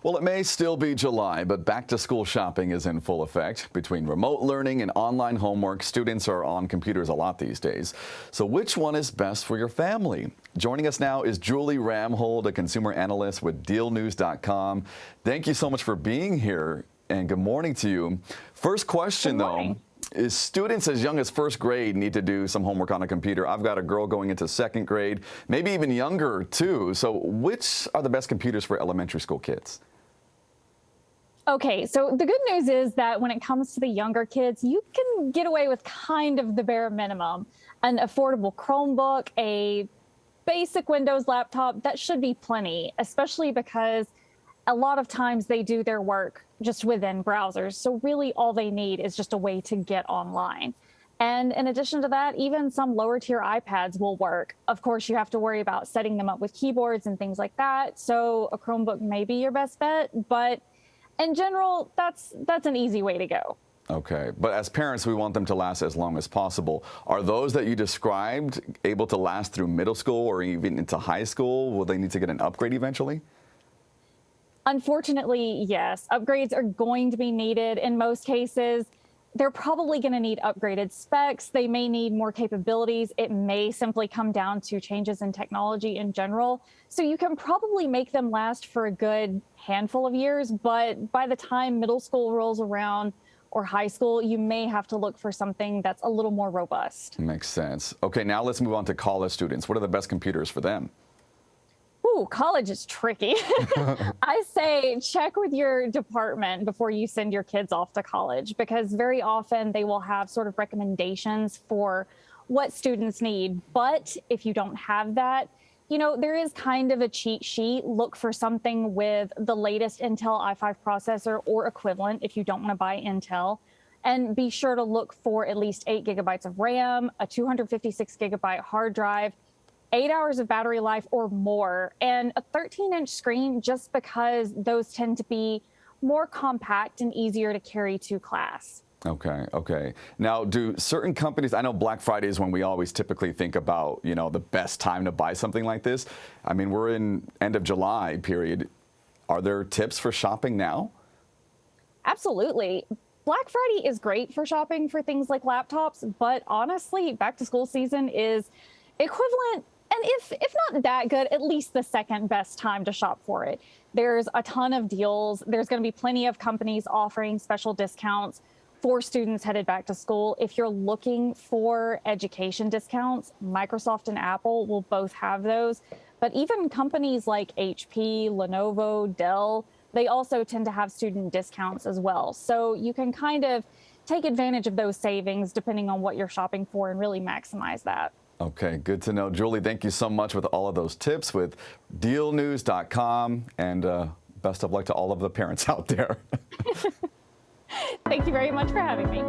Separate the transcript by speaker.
Speaker 1: Well, it may still be July, but back-to-school shopping is in full effect. Between remote learning and online homework, students are on computers a lot these days. So which one is best for your family? Joining us now is Julie Ramhold, a consumer analyst with DealNews.com. Thank you so much for being here, and good morning to you. First question, though. Is students as young as first grade need to do some homework on a computer? I've got a girl going into second grade, maybe even younger, too. So which are the best computers for elementary school kids?
Speaker 2: Okay, so the good news is that when it comes to the younger kids, you can get away with kind of the bare minimum. An affordable Chromebook, a basic Windows laptop, that should be plenty, especially because a lot of times they do their work just within browsers. So really all they need is just a way to get online. And in addition to that, even some lower tier iPads will work. Of course, you have to worry about setting them up with keyboards and things like that. So a Chromebook may be your best bet, but in general, that's an easy way to go.
Speaker 1: Okay, but as parents, we want them to last as long as possible. Are those that you described able to last through middle school or even into high school? Will they need to get an upgrade eventually?
Speaker 2: Unfortunately, yes. Upgrades are going to be needed in most cases. They're probably going to need upgraded specs. They may need more capabilities. It may simply come down to changes in technology in general. So you can probably make them last for a good handful of years, but by the time middle school rolls around or high school, you may have to look for something that's a little more robust.
Speaker 1: Makes sense. Okay, now let's move on to college students. What are the best computers for them?
Speaker 2: Ooh, college is tricky. I say check with your department before you send your kids off to college, because very often they will have sort of recommendations for what students need. But if you don't have that, there is kind of a cheat sheet. Look for something with the latest Intel i5 processor or equivalent if you don't want to buy Intel. And be sure to look for at least 8 gigabytes of RAM, a 256 gigabyte hard drive, 8 hours of battery life or more, and a 13-inch screen, just because those tend to be more compact and easier to carry to class.
Speaker 1: Okay. Now, do certain companies, I know Black Friday is when we always typically think about, the best time to buy something like this. I mean, we're in end of July period. Are there tips for shopping now? Absolutely.
Speaker 2: Black Friday is great for shopping for things like laptops, but honestly, back to school season is equivalent, and if not that good, at least the second best time to shop for it. There's a ton of deals. There's going to be plenty of companies offering special discounts for students headed back to school. If you're looking for education discounts, Microsoft and Apple will both have those. But even companies like HP, Lenovo, Dell, they also tend to have student discounts as well. So you can kind of take advantage of those savings depending on what you're shopping for and really maximize that.
Speaker 1: Okay, good to know. Julie, thank you so much with all of those tips with DealNews.com, and best of luck to all of the parents out there.
Speaker 2: Thank you very much for having me.